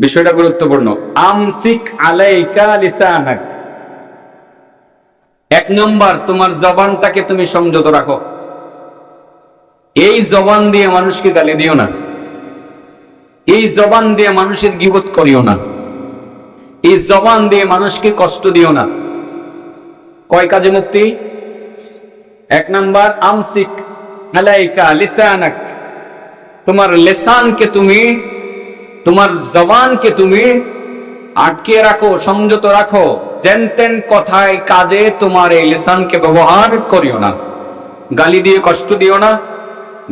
বিষয়টা গুরুত্বপূর্ণ। আমসিক আলাইকা লিসানাক, এক নম্বর, তোমার জবানটাকে তুমি সংযত রাখো। এই জবান দিয়ে মানুষকে গালি দিও না, এই জবান দিয়ে মানুষের গীবত করিও না, এই জবান দিয়ে মানুষকে কষ্ট দিও না। কয় কাজে মুক্তি? এক নাম্বার, আমসিক আলাইকা লিসানাক, তোমার লিসানকে তুমি, তোমার জবানকে তুমি আটকে রাখো, সংযত রাখো। যেন তেন কথায় কাজে তোমার এই লিসানকে ব্যবহার করিও না। গালি দিয়ে কষ্ট দিও না,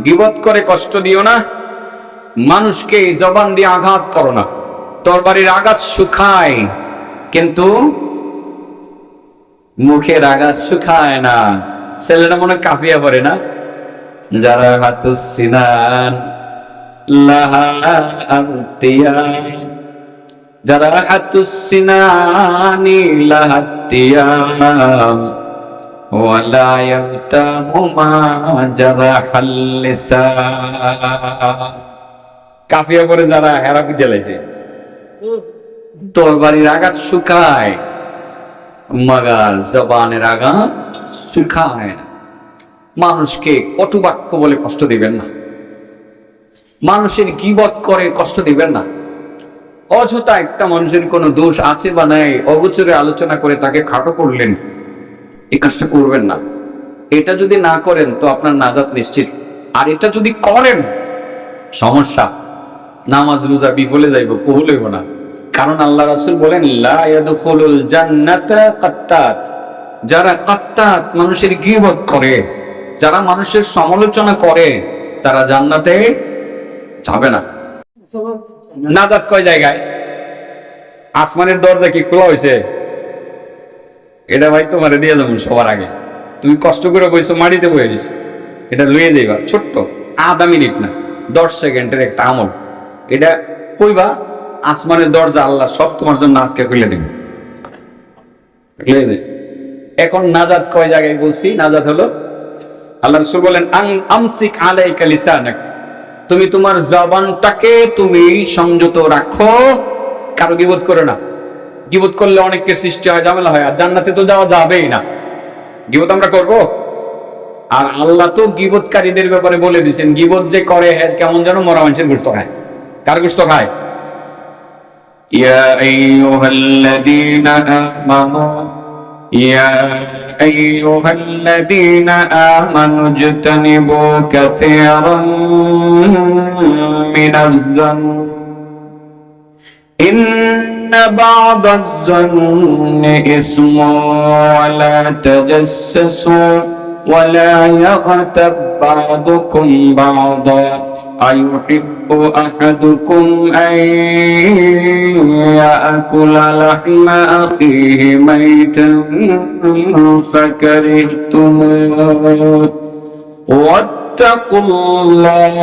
গীবত করে কষ্ট দিও না, মানুষকে এই জবান দিয়ে আঘাত করো না। তরবারির আঘাত শুকায়, কিন্তু মুখের আঘাত শুকায় না। ছেলেটা মনে কাফিয়া পড়ে না, যারা হাতুস সিনান লাহা আরতিয়ান, যারা হাতুস সিনানি লাহা তিয়াম ওয়ালা ইয়ামতাহু মা জারাহাল লিসান। কাফিয়া পড়ে যারা হেরাপি জ্বালাইছে, তরবারির আঘাত শুকায়, মাগার জবানের আঘাত শুকায় না। মানুষকে কটু বাক্য বলে কষ্ট দিবেন না, মানুষের গীবত করে কষ্ট দিবেন না। অযথা একটা মানুষের কোনো দোষ আছে বা নাই অগোচরে আলোচনা করে তাকে খাটো করলেন, এই কাজটা করবেন না। এটা যদি না করেন তো আপনার নাজাত নিশ্চিত। আর এটা যদি করেন, সমস্যা, নামাজ রোজা বিফলে যাইব, কবুল হইব না। কারণ আল্লাহ রাসূল বলেন, লা ইয়াদখুলুল জান্নাতা কাত্তাত, যারা কাত্তাত, মানুষের গীবত করে, যারা মানুষের সমালোচনা করে, তারা জান্নাতে যাবে না। নাজাত কয় জায়গায়? আসমানের দরজা কি খোলা হয়েছে? এটা ভাই তোমারে দিয়ে যাবো সবার আগে। তুমি কষ্ট করে বইছো, মাটিতে বয়ে দিছো, এটা লইয়ে যাইবা। ছোট্ট আধা মিনিট না, 10 সেকেন্ডের একটা আমল। এটা কইবা, আসমানের দরজা আল্লাহ সব তোমার জন্য আজকে খুলে দিবে। এখন নাজাত কয় জায়গায় বলছি? নাজাত হলো আল্লাহ রাসূল বলেন আমসিক আলাইকা লিসানাক, তুমি তোমার জবানটাকে তুমি সংযত রাখো, কারো গীবত করো না। গীবত করলে অনেকের সৃষ্টি হয়, ঝামেলা হয়, আর জান্নাতে তো যাওয়া যাবেই না। গীবত আমরা করব? আর আল্লাহ তো গীবতকারীদের ব্যাপারে বলে দিয়েছেন, গীবত যে করে কেমন যেন মরা মানুষের গোশত খায়। কার গোশত খায়? ইয়া আইয়ুহাল্লাযীনা আমানু ইয়া আইয়ুহাল্লাযীনা আমানু ইজতানিবু কাসীরাম মিনাজ-যন্ন ইন্না বা'দাজ-যন্নি ইসমুন ওয়া লা তাজাসসাসু ولا يغتب بعضكم بعضا أيحب أحدكم أن يأكل لحم أخيه ميتا فكرهتموه واتقوا الله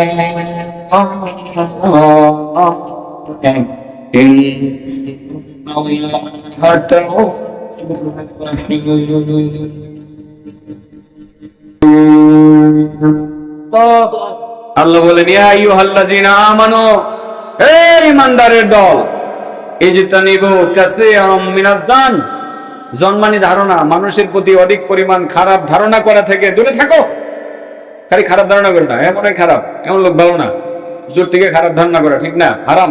إن الله تواب আল্লাহ বলেন ইয়া আইয়ুহাল্লাযীনা আমানু, হে ঈমানদারের দল, ইজতানিবু কাসীরাম মিনাজ-যন, জন্মানি ধারণা, মানুষের প্রতি অধিক পরিমাণ খারাপ ধারণা করা থেকে দূরে থাকো। খালি খারাপ ধারণা করো না, এমনই খারাপ, এমন লোক ভালো না, দূর থেকে খারাপ ধারণা করা ঠিক না, হারাম।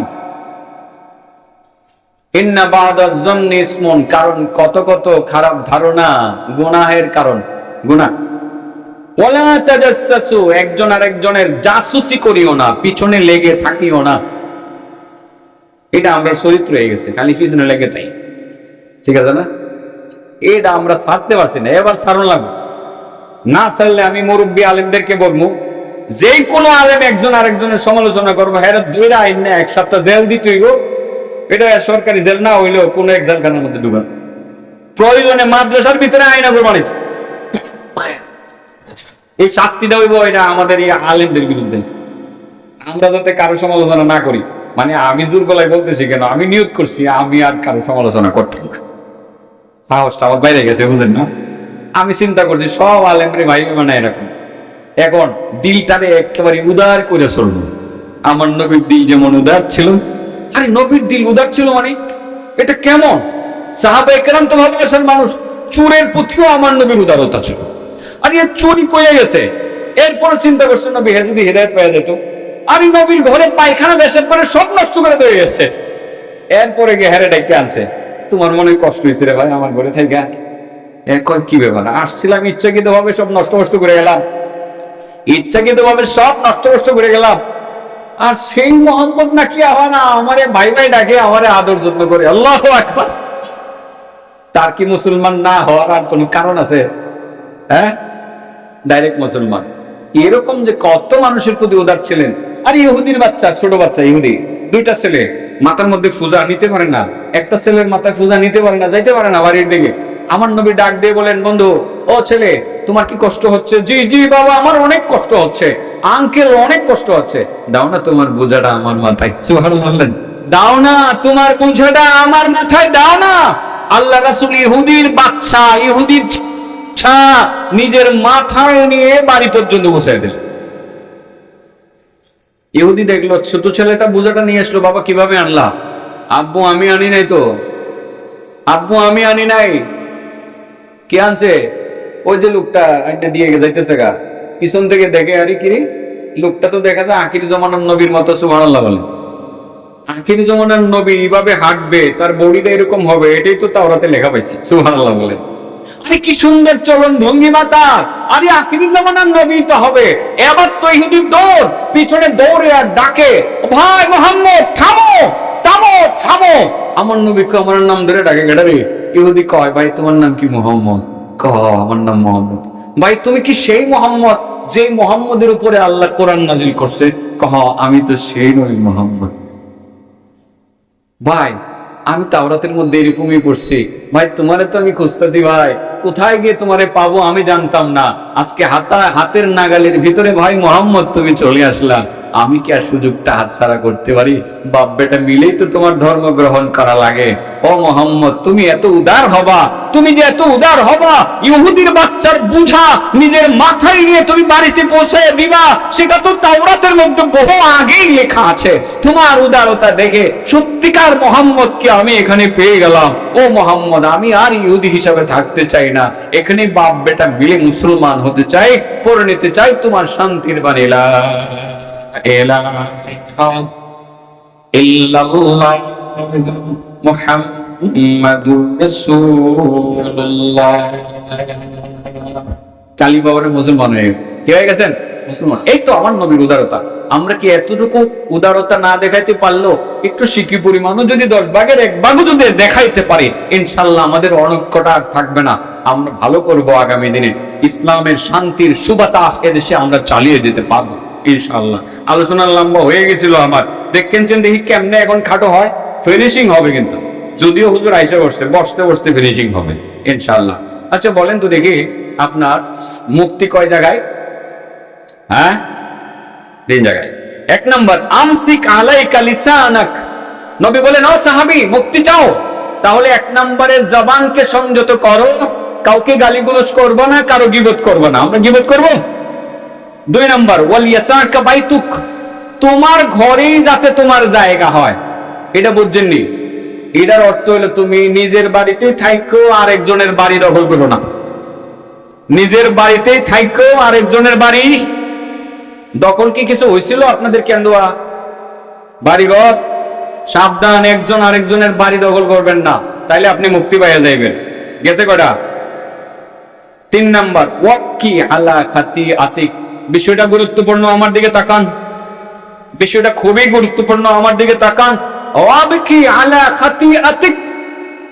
ইন্না বা'দাজ-যন্নি ইসমুন, কারণ কত কত খারাপ ধারণা গুনাহের কারণ, গুনাহ। ওয়ালা তাজাসসাসু, একজন আরেকজনের জাসুসি করিও না, পিছনে লেগে থাকিও না। এটা আমরা চরিত্র হয়ে গেছে, খালি পিছনে লেগে তাই, ঠিক আছে না? এটা আমরা ছাড়তে পারছি না, এবার ছাড়ুন লাগবে। না ছাড়লে আমি মুরব্বী আলেমদেরকে বলবো, যে কোনো আলেম একজন আরেকজনের সমালোচনা করবো, হ্যাঁ দুইটা আইন না, এক সপ্তাহ জেল দিতে হইব। এটা সরকারি জেল না হইলেও কোনো এক জেলখানার মধ্যে ঢুকান, প্রয়োজনে মাদ্রাসার ভিতরে আইনা প্রমাণিত। এই শাস্তিটা হইব এটা আমাদের এই আলেমদের বিরুদ্ধে, আমরা যাতে কারো সমালোচনা না করি। মানে আমি জোর গলায় বলতেছি কেন, আমি নিয়ত করছি আমি আর কারো সমালোচনা করতাম না, সাহসটা আমার বাইরে গেছে, বুঝেন না? আমি চিন্তা করছি সব আলেমরে ভাই মানে এরকম, এখন দিলটারে একেবারে উদার করে চলবো। আমার নবীর দিল যেমন উদার ছিল, আরে নবীর দিল উদার ছিল মানে এটা কেমন? সাহাবায়ে কেরাম তো ভালোবাসার মানুষ, চোরের প্রতিও আমার নবীর উদারতা ছিল। আর এ চুরি করে গেছে, এরপর চিন্তা করছে নবী যদি হেদায়েত পেয়ে যেত। আর নবীর ঘরে পায়খানা বেশার পরে সব নষ্ট করে দিয়ে গেছে, এরপরে গিয়ে হেরে ডেকে আনছে। তোমার মনে কষ্ট হয়েছে রে ভাই আমার ঘরে থাইকা? কি ব্যাপার, আসছিলাম ইচ্ছাকৃত ভাবে সব নষ্ট করে গেলাম, ইচ্ছাকৃত ভাবে সব নষ্ট করে গেলাম। আর সেই মোহাম্মদ নাকি আবার না আমারে ভাই ভাই ডাকে, আমারে আদর যত্ন করে। আল্লাহু আকবার। তার কি মুসলমান না হওয়ার আর কোন কারণ আছে? হ্যাঁ, ডাইরেক্ট মুসলমান। এরকম যে কত মানুষের প্রতি উদার ছিলেন। আর ইহুদির বাচ্চা, ছোট বাচ্চা ইহুদি, দুইটা ছেলে, মাথার মধ্যে ফুজা নিতে পারে না, একটা ছেলের মাথায় ফুজা নিতে পারে না, যাইতে পারে না বাড়ির দিকে। আমার নবী ডাক দিয়ে বলেন, বন্ধু ও ছেলে তোমার কি কষ্ট হচ্ছে? জি জি বাবা আমার অনেক কষ্ট হচ্ছে। আঙ্কেল অনেক কষ্ট হচ্ছে, দাও না তোমার বোঝাটা আমার মাথায়। সুবহানাল্লাহ, দাও না তোমার বোঝাটা আমার মাথায় দাও না। আল্লাহ রাসূল ইহুদির বাচ্চা, ইহুদির নিজের মাথায় নিয়ে বাড়ি পর্যন্ত বসাই দিল। ইহুদি দেখলো ছোট ছেলেটা বোঝাটা নিয়ে আসলো, বাবা কিভাবে আনলা? আব্বু আমি আনি নাই তো, আব্বু আমি আনি নাই। কে আনছে? ওই যে লোকটা একটা দিয়ে যাইতেছে গা, পিছন থেকে দেখে, আরে কিরে লোকটা তো দেখা যায় আখির জমানার নবীর মতো। সুবহানাল্লাহ বলে, আখির জমানার নবী এইভাবে হাঁটবে, তার বডিটা এরকম হবে, এটাই তো তাওরাতে লেখা পাইছি। সুবহানাল্লাহ বলে, আরে কি সুন্দর চলন ভঙ্গিমা তার, আরে আখিরি জামানার নবী তো হবে। এবার তো ইহুদির দৌড়, পিছনে দৌড়ে আর ডাকে, ভাই মুহাম্মদ থামো থামো থামো। আমার নবীকে আমার নাম ধরে ডাকে, গেডারে ইহুদি কয়, ভাই তোমার নাম কি? মুহাম্মদ। কহ আমার নাম মুহাম্মদ। ভাই তুমি কি সেই মুহাম্মদ যে মুহাম্মদের উপরে আল্লাহ কোরআন নাজিল করছে? কহ আমি তো সেই নবী মুহাম্মদ। ভাই আমি তাওরাতের মধ্যে এরকমই পড়ছি। ভাই তোমারে তো আমি খুঁজতেছি ভাই, কোথায় গিয়ে তোমারে পাবো আমি জানতাম না, আজকে হাতের নাগালের ভিতরে ভাই মোহাম্মদ তুমি চলে আসলা, আমি কি আর সুযোগটা হাতছাড়া করতে পারি? বাপ বেটা মিলেই তো তোমার ধর্ম গ্রহণ করা লাগে। ও মোহাম্মদ, তুমি এত উদার হবা, তুমি যে এত উদার হবা, ইহুদির বাচ্চার বুঝা নিজের মাথায় নিয়ে তুমি বাড়িতে পৌঁছে দিবা, সেটা তো তাওরাতের মধ্যে বহু আগেই লেখা আছে। তোমার উদারতা দেখে সত্যিকার মোহাম্মদকে আমি এখানে পেয়ে গেলাম। ও মোহাম্মদ, আমি আর ইহুদি হিসাবে থাকতে চাই না, এখানে বাপ বেটা মিলে মুসলমান হতে চাই, পড়ে নিতে চাই তোমার শান্তির বাণী লা ইলাহা ইল্লাল্লাহ মুহাম্মাদুর রাসূলুল্লাহ। কালী বাবারে মুসলমান হয়ে গেছে। কি হয়ে গেছেন? মুসলমান। এই তো আমার নবীর উদারতা। আমরা কি এতটুকু উদারতা না দেখাইতে পারলো? একটু শিখি পরিমাণও যদি 10 ভাগের 1 ভাগও যদি দেখাইতে পারি, ইনশাআল্লাহ আমাদের অনৈক্যতা থাকবে না। আমরা ভালো করব আগামী দিনে, ইসলামের শান্তির সুবাতাস এদেশে আমরা চালিয়ে যেতে পারবো ইনশাআল্লাহ। আলোচনা লম্বা হয়ে গেছিল আমার, দেখেন দেখি কেমনে এখন খাটো হয়, ফিনিশিং হবে কিন্তু, যদিও হুজুর আইসা বসতে বসতে ফিনিশিং হবে ইনশাআল্লাহ। আচ্ছা বলেন তো দেখি, আপনার মুক্তি কয় জায়গায়? হ্যাঁ, 3 জায়গায়। 1 নম্বর, আমসিক আলাইকা লিসানাক। নবী বলেন, ও সাহাবী, মুক্তি চাও? তাহলে 1 নম্বরে জবানকে সংযত করো, কাউকে গালিগালাজ করবে না, কারো গীবত করবে না। আমরা গীবত করব? 2 নম্বর, ওয়াল ইয়াসাকা বাইতুক, তোমার ঘরেই যাতে তোমার জায়গা হয়। এটা বুঝছেননি? এটার অর্থ হলো তুমি নিজের বাড়িতেই থাকো, আরেকজনের বাড়ি দখল করো না। নিজের বাড়িতেই থাকো, আরেকজনের বাড়ি দখল। কি কিছু হয়েছিল আপনাদের কেন্দুয়া বাড়িঘর? সাবধান, একজন আরেকজনের বাড়ি দখল করবেন না, তাইলে আপনি মুক্তি পাইয়া যাইবেন। গেছে কটা? 3 নাম্বার, ওয়াক্কি আলা খাতি আতিক। বিষয়টা গুরুত্বপূর্ণ, আমার দিকে তাকান। বিষয়টা খুবই গুরুত্বপূর্ণ, আমার দিকে তাকান। ওয়াক্কি আলা খাতি আতিক,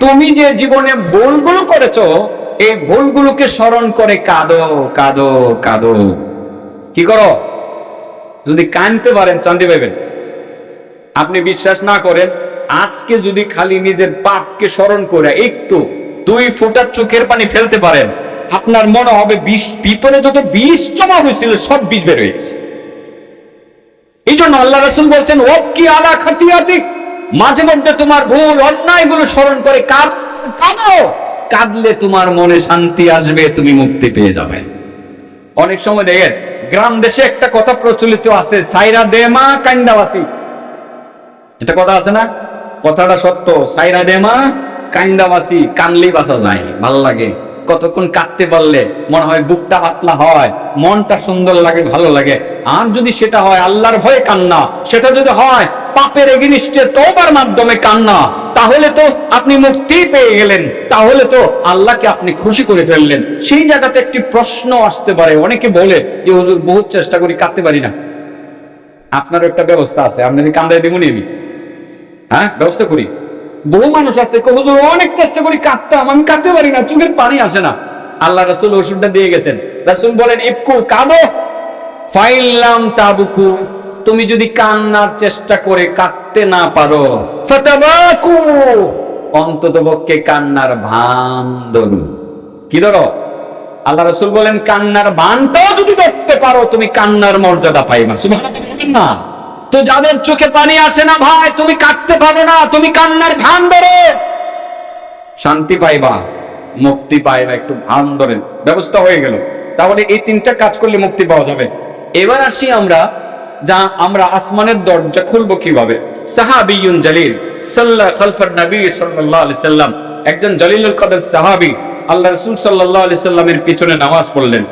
তুমি যে জীবনে ভুলগুলো করেছো, এই ভুলগুলোকে স্মরণ করে কাঁদো কাঁদো কাঁদো। কি করো? যদি কাঁদতে পারেন শান্তি পাইবেন। আপনি বিশ্বাস না করেন, আজকে যদি খালি নিজের পাপকে স্মরণ করে একটু 2 ফোঁটা চোখের পানি ফেলতে পারেন, আপনার মনে হবে ভিতরে যত বিষ জমা হয়েছিল সব বিষ বের হয়েছে। এই জন্য আল্লাহ রাসূল বলছেন, ওয়াক্কি আলা খাতিয়াতিক, মাঝে মধ্যে তোমার ভুল অন্যায়গুলো স্মরণ করে কাঁদো। কাঁদলে তোমার মনে শান্তি আসবে, তুমি মুক্তি পেয়ে যাবে। অনেক সময় দেখেন গ্রাম দেশে একটা কথা প্রচলিত আছে, সাইরা দেমা কাইন্দাবাসি। এটা কথা আছে না? কথাটা সত্য। সাইরা দেমা কাইন্দাবাসি, কানলেই বাঁচা যায়, ভালো লাগে। কতক্ষণ কাঁদতে পারলে মনে হয় বুকটা পাতলা হয়, মনটা সুন্দর লাগে, ভালো লাগে। আর যদি সেটা হয় আল্লাহর ভয়ে কান্না, সেটা যদি হয় পাপের এগেইনস্টে তওবার মাধ্যমে কান্না, তাহলে তো আপনি মুক্তি পেয়ে গেলেন, তাহলে তো আল্লাহকে আপনি খুশি করে ফেললেন। সেই জায়গাতে একটি প্রশ্ন আসতে পারে, অনেকে বলে যে হুজুর বহুত চেষ্টা করি কাঁদতে পারি না। আপনারও একটা ব্যবস্থা আছে, আপনাদের কান্দায় দেবুনি আমি? হ্যাঁ, ব্যবস্থা করি। বহু মানুষ আছে হুজুর অনেক চেষ্টা করি কাঁদতাম, আমি কাঁদতে পারি না, চোখের পানি আসে না। আল্লাহ রাসূল ওষুধটা দিয়ে গেছেন। রাসূল বলেন, ইবকু, কাঁদো। ফাইল্লাম তাবকু, তুমি যদি কান্নার চেষ্টা করে কাঁদতে না পারো, ফাতাবাকু, অন্ততপক্ষে কান্নার ভান ধরো। কি ধরো? আল্লাহ রাসূল বলেন, কান্নার ভানটাও যদি ধরতে পারো, তুমি কান্নার মর্যাদা পাইবা। সুবহানাল্লাহ। তো যাদের চোখে পানি আসে না ভাই, তুমি কাঁদতে পারো না, তুমি কান্নার ভান ধরো, শান্তি পাইবা, মুক্তি পাইবা। একটু ভান ধরেন, ব্যবস্থা হয়ে গেল। তাহলে এই 3টা কাজ করলে মুক্তি পাওয়া যাবে। এবার আসি আমরা আসমানের দরজা খুলবো কিভাবে। সাহাবিয়ুন জালিল সাল্লা খালফার নবী সাল্লাল্লাহু আলাইহি সাল্লাম, একজন জলিলুল কদর সাহাবী আল্লাহ রাসূল সাল্লাল্লাহু আলাইহি সাল্লামের পিছনে নামাজ পড়লেন।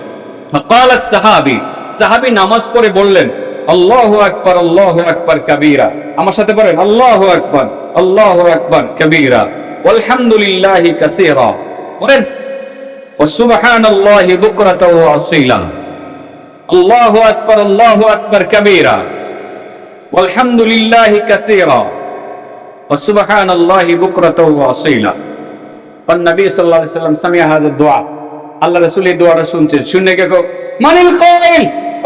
ফাকালা সাহাবী, সাহাবী নামাজ পড়ে বললেন, আল্লাহু আকবার, আল্লাহু আকবার কাবীরা। আমার সাথে পড়েন, আল্লাহু আকবার, আল্লাহু আকবার কাবীরা, ওয়ালহামদুলিল্লাহি কাসীরা। পড়েন, ওয়া সুবহানাল্লাহি বুকরাতাও ওয়া আসীলা। আল্লাহু আকবার, আল্লাহু আকবার কাবীরা, ওয়ালহামদুলিল্লাহি কাসীরা, ওয়া সুবহানাল্লাহি বুকরাতাও ওয়া আসীলা। নবী সাল্লাল্লাহু আলাইহি সাল্লাম সামিয়া হাযা দুআ, আল্লাহ রাসূল এই দোয়াটা শুনছেন। শুনে কে মানিল কাইল,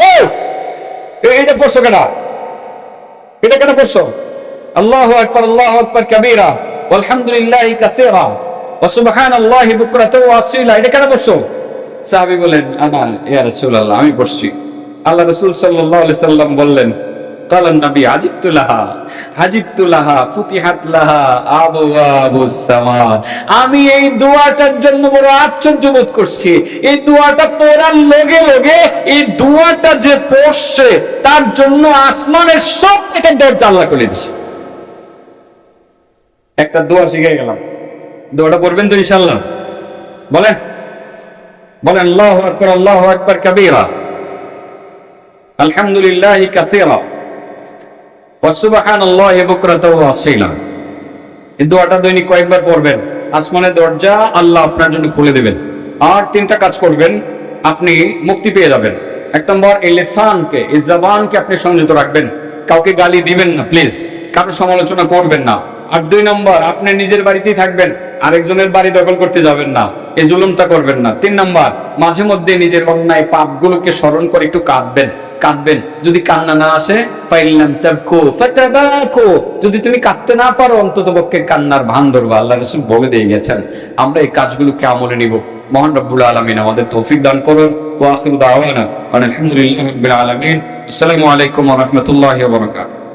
ও এটা পড়ছো কেডা? এটা কেন পড়ছো? আল্লাহু আকবার, আল্লাহু আকবার কাবীরা, ওয়ালহামদুলিল্লাহি কাসীরা, ওয়া সুবহানাল্লাহি বুকরাতাও ওয়া আসীলা, এটা কেন বলছো? সাহাবী বলেন, আনা ইয়া রাসূলুল্লাহ, আমি পড়ছি। আল্লাহ রাসূল সাল্লাল্লাহু আলাইহি সাল্লাম বললেন, কালান নবী আজিবতু লাহা ফুতিহাত লাহা আবওয়াবুস সামা। আমি এই দোয়াটার জন্য বড় আশ্চর্য বোধ করছি। এই দোয়াটা পড়ার লগে লগে এই দোয়াটা যে পড়ছে তার জন্য আসমানের সব থেকে দরজা আল্লাহ খুলে দিয়েছে। একটা দোয়া শিখে গেলাম, দোয়াটা পড়বেন তো ইনশাআল্লাহ? বলেন বলেন, আল্লাহু আকবার, আল্লাহু আকবার কাবীরা, আলহামদুলিল্লাহি কাসীরা, ওয়া সুবহানাল্লাহি বুকরাতাও ওয়া আসীলা। এই দোয়াটা দৈনিক কয়েকবার পড়বেন, আসমানের দরজা আল্লাহ আপনার জন্য খুলে দেবেন। আর তিনটা কাজ করবেন, আপনি মুক্তি পেয়ে যাবেন। এক নম্বর, এই লিসানকে, এই জবানকে আপনি সংযত রাখবেন, কাউকে গালি দিবেন না প্লিজ, কারো সমালোচনা করবেন না। আর দুই নম্বর, আপনি নিজের বাড়িতেই থাকবেন, আরেকজনের বাড়ি দখল করতে যাবেন না, এই জুলুমটা করবেন না। তিন নম্বর, মাঝে মধ্যে নিজের অন্যায় পাপগুলোকে স্মরণ করে একটু কাঁদবেন। যদি কান্না না আসে, ফাইলাম তাবকু ফাতাবাকু, যদি তুমি কাঁদতে না পারো অন্তত পক্ষে কান্নার ভান ধরবা। আল্লাহ রাসূল বলে দিয়ে গেছেন। আমরা এই কাজগুলোকে আমলে নিব। মহান রব্বুল আলামিন আমাদের তৌফিক দান করুন। ওয়া আখিরু দাওয়ানা আলহামদুলিল্লাহি রাব্বিল আলামিন। আসসালামু আলাইকুম ওয়া রাহমাতুল্লাহি ওয়া বারাকাতুহু।